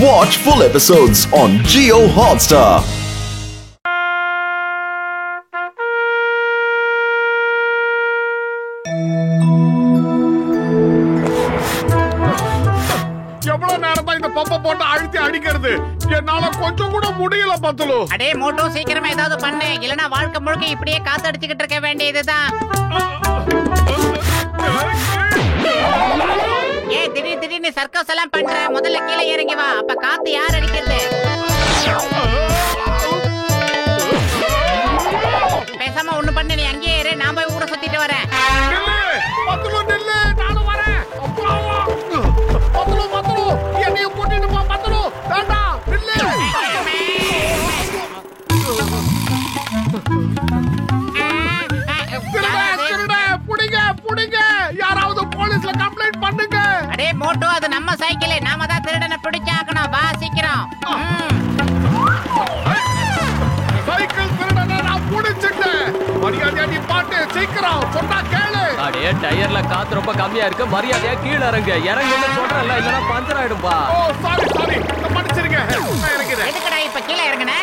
Watch full episodes on Jio Hotstar. எவ்வளவு நேரம் இந்த பம்ப போட்டு அழுத்தி அடிக்கிறது என்னால கொஞ்சம் கூட முடியல பத்துலு. அடே மோட்டோ சீக்கிரமா ஏதாவது பண்ணு, இல்லனா வாழ்க்கை முழுக்க இப்படியே காத்து அடிச்சுக்கிட்டு இருக்க வேண்டியதுதான். ஏ திடீர்னு சர்க்கஸ் எல்லாம் பண்ற, முதல்ல கீழே இறங்கி வா, அப்ப காத்து யார் அடிக்கிறது? பேசாம ஒண்ணு பண்ணு, நீ அங்கேயே இரு, நான் போய் ஊரை சுத்திட்டு வரேன். பத்துலு நில்லு, நானும் வரேன். பத்துலு என்னையும் கூட்டிட்டு போ. பத்துலு வேண்டாம், நில்லு. புடிங்க, யாராவது போலீஸ்ல கம்ப்ளைண்ட் பண்ணுங்க. அடே மோட்டோ, அது நம்ம சைக்கிள், நாம தான் திருடனை பிடிச்சாக்கணும். வா சீக்கிரம். சைக்கிள் திருடனை நான் பிடிச்சிட்டேன். மரியாதையா நீ பாட்டு சீக்கிரம் சொன்னா கேளு. அடே டயர்ல காத்து ரொம்ப கம்மியா இருக்கு, மரியாதையா கீழ இறங்குன்னு சொல்றேன்ல, இல்லனா பஞ்சர் ஆயிடும்பா. ஓ சாரி மன்னிச்சிருங்க, நான் இறங்குறேன். எதுக்குடா இப்ப கீழே இறங்குன?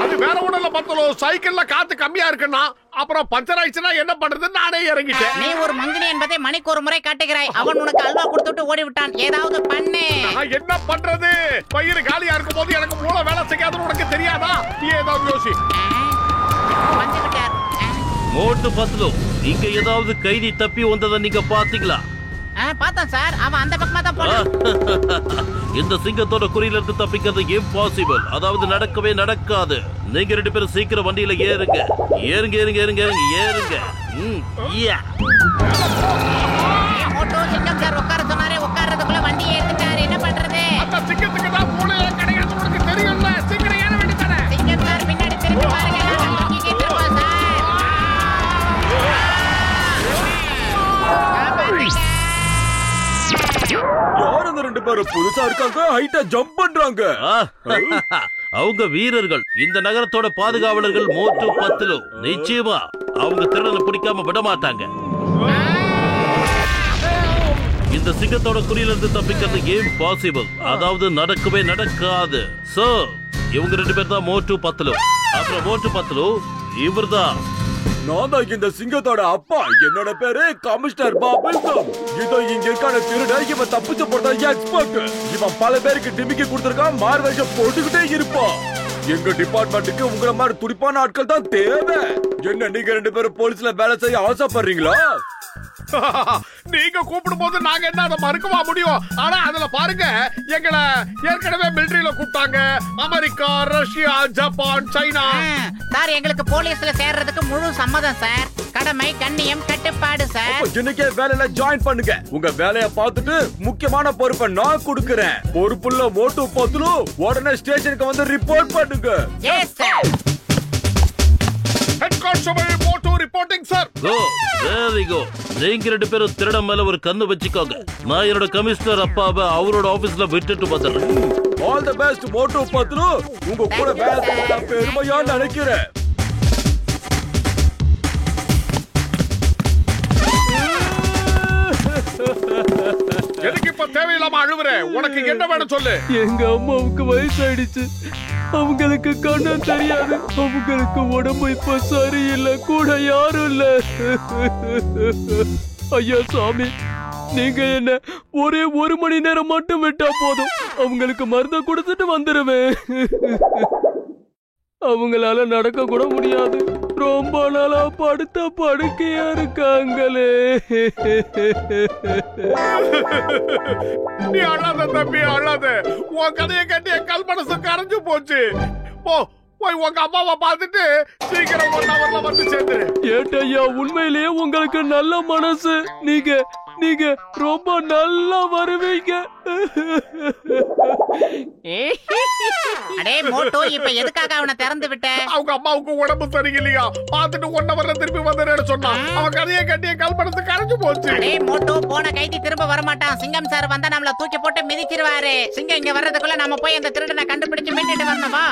அது வேற ஒண்ணும் இல்ல பத்தலு, சைக்கிள்ல காத்து கம்மியா இருக்குன்னா அப்புறம் பஞ்சர் ஆயிடுச்சுன்னா என்ன பண்றது, நானே இறங்கிட்டேன். நீ ஒரு மங்கனி என்பதை மணிக்கு ஒரு முறை காட்டுகிறாய். அவன் உனக்கு அல்வா கொடுத்துட்டு ஓடி விட்டான், ஏதாவது பண்ணு. நான் என்ன பண்றது? பயிர் காலியா இருக்கும் போது எனக்கு மூளை வேலை செய்யாதுன்னு உனக்கு தெரியாதா? நீ ஏதாவது யோசி. வந்து விட்டார். மோட்டு பத்துலு, இங்க ஏதாவது கைதி தப்பி வந்ததை நீங்க பாத்தீங்களா? பார்த்தேன் சார், அவன் அந்த பக்கமா தான் போனான். இந்த சிங்கத்தோட குறியில இருந்து தப்பிக்கிறது இம்பாசிபிள், அதாவது நடக்கவே நடக்காது. நீங்க ரெண்டு பேரும் சீக்கிரம் வண்டியில ஏறுங்க. மோட்டோ சிங்கம் சார் உட்கார சொன்னாரே, உட்கார்றதுக்குள்ள வண்டி ஏறிட்டாரு, என்ன பண்றது? அந்த சிங்கத்துக்கு தான் மூளை கிடையாது, உனக்கு தெரியும்ல. சீக்கிரம் ஏற வேண்டியதானே. சிங்கம் சார் பின்னாடி திரும்பி பாருங்க, நான் தூக்கிட்டே திரும்புவேன் சார். யார் அந்த ரெண்டு பேரும் புதுசா இருக்காங்க, ஹைட்டா ஜம்ப் பண்றாங்க? அவங்க வீரர்கள், இந்த நகரத்தோட பாதுகாவலர்கள். மோட்டு பத்துலு நிச்சயமா அவங்க திருடனை பிடிக்காம விட மாட்டாங்க. இந்த சிங்கத்தோட குறியில இருந்து தப்பிக்கிறது இம்பாசிபிள், அதாவது நடக்கவே நடக்காது. சோ இவங்க ரெண்டு பேர் தான் மோட்டு பத்துலு. அப்புறம் மோட்டு பத்துலு இவர்தான். நான் தான் இந்த சிங்கத்தோட அப்பா. என்னோட பேரு கமிஷனர் பாபில்கம். இதோ இங்க இருக்கான திருட, இவன் தப்பிச்சு போட்ட எக்ஸ்பர்ட். இவன் பல பேருக்கு டிமிக்கி கொடுத்திருக்கான், மார்வேஷம் போட்டுக்கிட்டே இருப்பான். எங்க டிபார்ட்மெண்ட்டுக்கு உங்கள மாதிரி துடிப்பான ஆட்கள் தான் தேவை. என்ன நீங்க ரெண்டு பேரும் போலீஸ்ல வேலை செய்ய ஆசைப்படுறீங்களா? நீங்க கூப்பிடும் போது நாங்க என்ன அதை மறுக்கவா முடியும்? ஆனா அதுல பாருங்க, எங்களை ஏற்கனவே மிலிட்டரியில கூப்பிட்டாங்க. America, Russia, Japan, China. Sir எங்களுக்கு போலீஸ்ல சேர்றதுக்கு முழு சம்மதம் சார். கடமை, கண்ணியம், கட்டுப்பாடு சார். இன்னைக்கே வேலையில ஜாயின் பண்ணுங்க. உங்க வேலைய பார்த்துட்டு முக்கியமான பொறுப்பை நான் கொடுக்கறேன். பொறுப்புள்ள மோட்டு பத்துலு உடனே ஸ்டேஷனுக்கு வந்து ரிப்போர்ட் பண்ணுங்க. Yes sir. ஹெட் கான்ஸ்டபிள் மோட்டு reporting sir. Go, very go. நீங்க ரெண்டு பேரும் திருடம் மேல ஒரு கண்ணு வச்சுக்கோங்க. நான் என்னோட கமிஷனர் அப்பாவை அவரோட ஆபீஸ்ல விட்டுட்டு வந்துடுறேன். ஆல் தி பெஸ்ட் மோட்டு பத்துலு. உங்க கூட வேலை செய்ய பெருமையா நினைக்கிறேன். எனக்கு இப்ப தேவையில்லாம அழுவுற. உனக்கு என்ன வேணும் சொல்லு. எங்க அம்மாவுக்கு வயசாயிடுச்சு, அவங்களுக்கு கண்ணும் தெரியாது, அவங்களுக்கு உடம்பு இப்ப சரியில்லை, கூட யாரும் இல்ல. ஐயா சாமி, நீங்க என்ன ஒரே 1 மணி நேரம் மட்டும் விட்டா போதும், அவங்களுக்கு மருந்த கொடுத்துட்டு வந்துருவேன். அவங்களால நடக்க கூட முடியாது, ரொம்ப நாளா படுத்த படுக்கையா இருக்காங்களே. நீ அழாத தம்பி, அழாத. உன் கதையை கட்டி என் கல் மனசு கரைஞ்சு போச்சு. போய் உங்க அம்மாவை பார்த்துட்டு சீக்கிரம் 1 ஹவர்ல வந்து சேர்ந்துரு. ஏட்டையா, உண்மையிலேயே உங்களுக்கு நல்ல மனசு. நீங்க ரொம்ப நல்லா வருவீங்க. அடே மோட்டோ, இப்ப எதுக்காக அவனை திறந்து விட்ட? அவங்க அம்மாவுக்கு உடம்பு சரியில்லையா, பார்த்துட்டு 1 ஹவர்ல திருப்பி வந்துடுறேன்னு சொன்னான். அவன் கதையை கட்டி என் கல் மனசு கரைஞ்சு போச்சு. அடே மோட்டோ, போன கைதி திரும்ப வரமாட்டான். சிங்கம் சார் வந்தா நம்மள தூக்கி போட்டு மிதிச்சிருவாரு. சிங்கம் இங்க வர்றதுக்குள்ள நம்ம போய் அந்த திருடனை கண்டுபிடிச்சு மீட்டுட்டு வரணும். வா.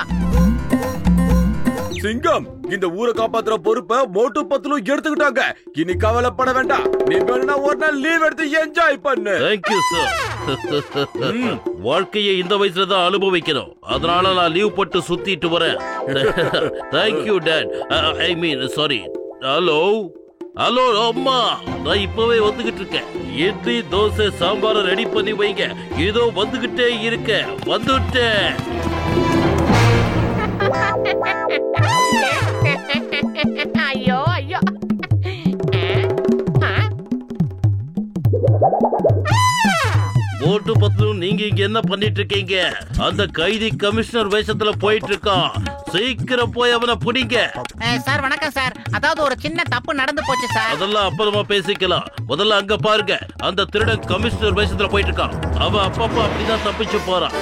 சிங்கம், இந்த ஊரை காப்பாத்துற பொறுப்பை மோட்டு பத்துலு எடுத்துக்கிட்டாங்க. இனி கவலைப்பட வேண்டாம். நீ வேணும்னா ஒரு நாள் லீவ் எடுத்து என்ஜாய் பண்ணு. Thank you, sir. வாழ்க்கையை இந்த வயசுல தான் அனுபவிக்கணும். அதனால நான் லீவ் போட்டு சுத்திட்டு வரேன். Thank you dad. I mean sorry. Hello hello அம்மா, நான் இப்பவே வந்துகிட்டு இருக்கேன். இட்லி தோசை சாம்பார ரெடி பண்ணி வைங்க. ஏதோ வந்துகிட்டே இருக்க. வந்துட்டேன். ஐயோ ஐயோ. ஓட்டு பத்திலும் நீங்க இங்க என்ன பண்ணிட்டு இருக்கீங்க? அந்த கைதி கமிஷனர் வேஷத்துல போயிட்டு இருக்கான். சீக்கிரம் போய் அவனை பிடிங்க. சார் வணக்கம் சார். அதாவது ஒரு சின்ன தப்பு நடந்து போச்சு சார். அதெல்லாம் அப்புறமா பேசிக்கலாம். முதல்ல அங்க பாருங்க, அந்த திருடன் கமிஷனர் வேஷத்துல போயிட்டு இருக்கான். அவன் அப்பப்ப அப்படிதான் தப்பிச்சு போறான்.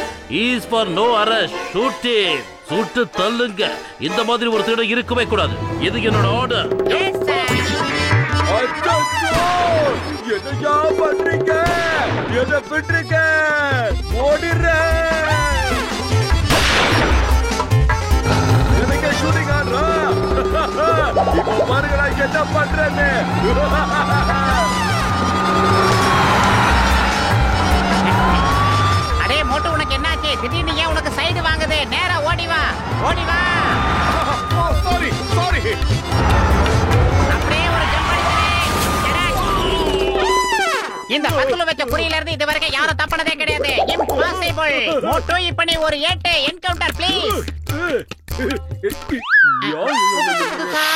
Is for no arrest. Shoot him. சுட்டு தள்ளுங்க. இந்த மாதிரி ஒரு திருடன் இருக்கவே கூடாது. இது என்னோட ஆர்டர். Yes sir. என்னையா பண்றீங்க? என்ன விட்டுருங்க, ஓடிடுறேன். எனக்கு ஷூட்டிங் ஆடுறா. இப்போ பாருங்களா என்ன பண்றேன்னு. அடே மோட்டு, உனக்கு என்னாச்சு? திடீர்னு ஏன் உனக்கு சைடு வாங்குது? நேரா ஓடி வா, ஓடி வா. Sorry sorry. அப்படியே ஒரு ஜம்ப் அடிக்கிறேன். இந்த பத்துல வச்ச குறியில இருந்து இதுவரைக்கும் யாரும் தப்பினதே கிடையாது. இம்பாசிபிள். மோட்டு, இப்ப நீ ஒரு ஏட்டு என்கவுண்டர் ப்ளீஸ்.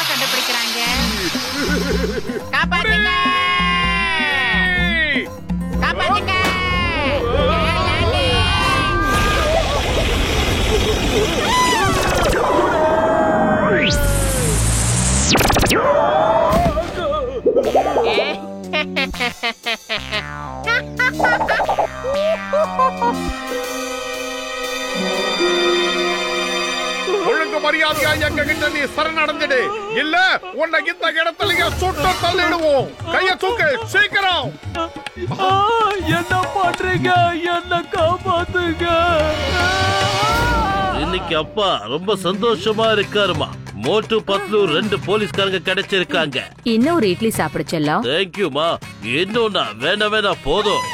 கண்டுபிடிக்கிறாங்க. காப்பாத்துங்க, காப்பாத்துங்க. ஒழுங்கு மரியாதையா எங்க கிட்ட நீ சரணடைஞ்சிடு. இல்ல உன்னை இந்த இடத்துல சுட்டு தள்ளிடுவோம். கைய தூக்கு சீக்கிரம். என்ன பண்றீங்க? என்ன காப்பாத்துங்க. இன்னைக்கு அப்பா ரொம்ப சந்தோஷமா இருக்காருமா. மோட்டு பத்லு 2 போலீஸ்காரங்க கிடைச்சிருக்காங்க. இன்னும் ஒரு இட்லி சாப்பிட செல்லம். தேங்க்யூமா. இன்னொன்னா வேணாம் போதும்.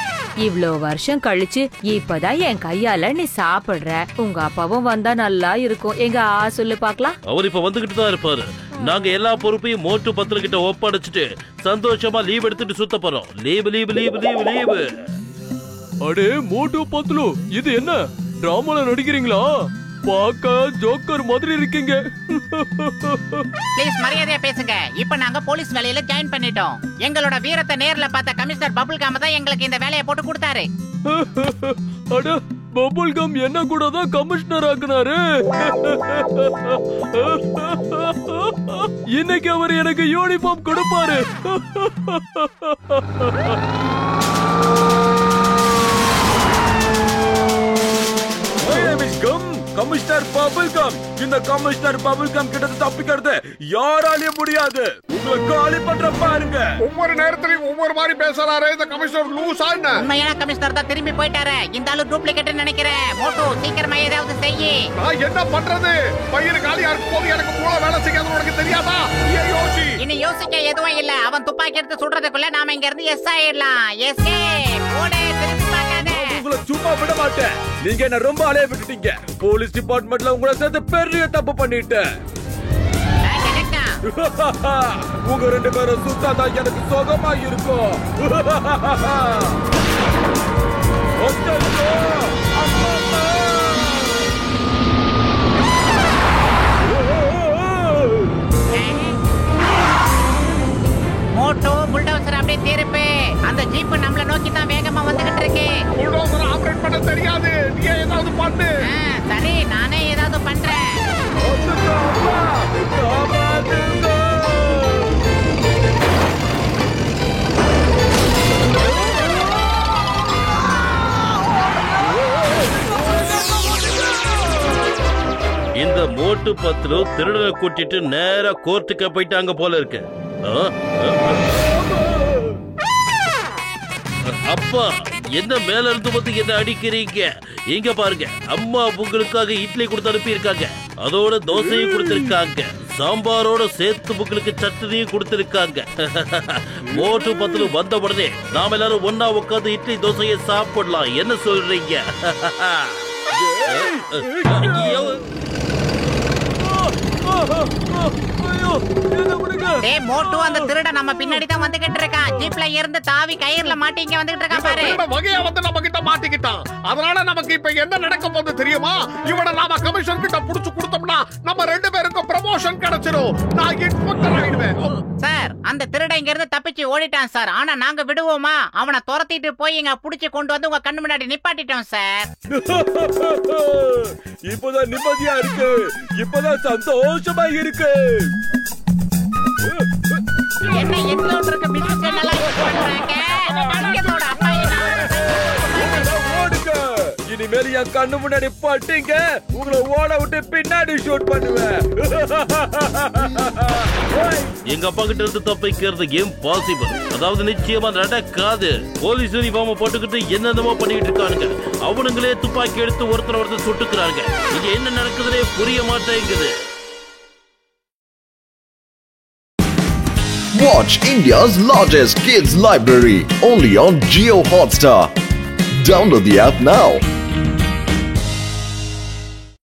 இவ்ளோ வருஷம் கழிச்சு இப்பதான் என் கையால நீ சாப்பிடுற. உங்க அப்பாவும் வந்தா நல்லா இருக்கும். எங்க சொல்லு பாக்கலாம். அவர் இப்ப வந்துகிட்டு தான் இருப்பாரு. நாங்க எல்லா பொறுப்பையும் மோட்டு பத்லு கிட்ட ஒப்படைச்சிட்டு சந்தோஷமா லீவ் எடுத்துட்டு சுத்த போறோம். Leave leave leave leave leave. அடே மோட்டு பத்லு, இது என்ன டிராமால நடிக்கிறீங்களா? பாக்க ஜோக்கர் மாதிரி இருக்கீங்க. ப்ளீஸ் மரியாதையா பேசுங்க. இப்ப நாங்க போலீஸ் வேலையில ஜாயின் பண்ணிட்டோம். எங்களோட வீரத்தை நேர்ல பார்த்த கமிஷனர் பபுல் காம் தான் எங்களுக்கு இந்த வேலையை போட்டு கொடுத்தாரு. அட, பபுல் கம் என்ன கூட தான் கமிஷனர் ஆக்குனாரு. இன்னைக்கு அவர் எனக்கு யூனிஃபார்ம் கொடுப்பாரு. கமிஷனர் பபுல் கம். இந்த கமிஷனர் பபுல் கம் கிட்ட தப்பிக்கிறது யாராலையும் முடியாது. உங்களை காலி பண்ற பாருங்க. ஒவ்வொரு நேரத்திலையும் ஒவ்வொரு மாதிரி பேசுறாரு இந்த கமிஷனர். லூசா என்ன? உண்மையான கமிஷனர் தான் திரும்பி போயிட்டாரு. இந்த ஆளு டூப்ளிகேட் நினைக்கிறேன். மோட்டு சீக்கிரமா ஏதாவது செய்யி. நான் என்ன பண்றது? பையனு காலியா இருக்கும் போது எனக்கு மூளை வேலை செய்யாது. உனக்கு தெரியாதா? யோசி. இனி யோசிக்க எதுவும் இல்ல. அவன் துப்பாக்கி எடுத்து சுடுறதுக்குள்ள நாம இங்க இருந்து எஸ் ஆயிடலாம். எஸ்கேப். ஓடு, திரும்பி பார்க்காத. உங்களை சும்மா விட மாட்டேன். நீங்க என்ன ரொம்ப அலைய விட்டுட்டீங்க. போலீஸ் டிபார்ட்மெண்ட்ல உங்களை சேர்த்து பெரிய தப்பு பண்ணிட்டேன். உங்க 2 பேரும் சுத்தாதான் எனக்கு சுகமா இருக்கும். மோட்டோ புல்டோசர் அப்படியே திருப்பி. அந்த ஜீப் நம்மள நோக்கி தான் வேகமா வந்துகிட்டு இருக்கு. புல்டோசர் ஆபரேட் பண்ண தெரியாது. நீ ஏதாவது பண்ணு. சரி, நானே ஏதாவது பண்றேன். இந்த மோட்டு பத்லு திருடனை கூட்டிட்டு நேரா கோர்ட்டுக்கு போயிட்டாங்க போல இருக்கு. அப்பா, என்ன மேல இருந்து வந்து என்ன அடிக்கிறீங்க? இங்க பாருங்க, அம்மா உங்களுக்காக இட்லி கொடுத்து அனுப்பி இருக்காங்க. அதோட தோசையும் கொடுத்திருக்காங்க. சாம்பாரோட சேர்த்து உங்களுக்கு சட்னியும் கொடுத்திருக்காங்க. மோட்டு பத்துல வந்த உடனே நாம எல்லாரும் ஒன்னா உட்காந்து இட்லி தோசையை சாப்பிடலாம். என்ன சொல்றீங்க? டேய் மோட்டு, அந்த திருட நம்ம பின்னாடி தான் வந்துகிட்டு இருக்கான். ஜீப்ல இருந்து தாவி கயிறுல மாட்டி இங்க வந்துகிட்டு இருக்கான் பாரு. இந்த வகையா வந்து நம்ம கிட்ட மாட்டிக்கிட்டான். அதனால நமக்கு இப்ப என்ன நடக்க போகுது தெரியுமா? இவனை நாம கமிஷன் கிட்ட புடிச்சு கொடுத்தோம்னா நம்ம 2 பேருக்கும் ப்ரமோஷன் கிடைச்சிடும். நான் இன்ஸ்பெக்டர் ஆயிடுவேன். சார், அந்த திருட இங்க இருந்து தப்பிச்சு ஓடிட்டான் சார். ஆனா நாங்க விடுவோமா? அவனை துரத்திட்டு போய் இங்க புடிச்சு கொண்டு வந்து உங்க கண்ணு முன்னாடி நிப்பாட்டிட்டோம் சார். இப்பதான் நிம்மதியா இருக்கு, இப்பதான் சந்தோஷமா இருக்கு. என்ன என்கவுண்டருக்கு பிசினஸ் எல்லாம் யூஸ் பண்றாங்க. சிங்கத்தோட அப்பா ஓடுங்க. இனிமேல் என் கண்ணு முன்னாடி பட்டீங்க, உங்களை ஓட விட்டு பின்னாடி ஷூட் பண்ணுவேன். எங்க அப்பா கிட்ட இருந்து தப்பிக்கிறது இம்பாசிபிள். அதாவது நிச்சயமா நடக்காது. போலீஸ் யூனிஃபார்ம் போட்டுக்கிட்டு என்னென்னமோ பண்ணிட்டு இருக்கானுங்க. அவனுங்களே துப்பாக்கி எடுத்து ஒருத்தர் சுட்டுக்கிறாங்க. இங்க என்ன நடக்குதுன்னே புரிய மாட்டேங்குது. Watch India's largest kids library only on Jio Hotstar. Download the app now.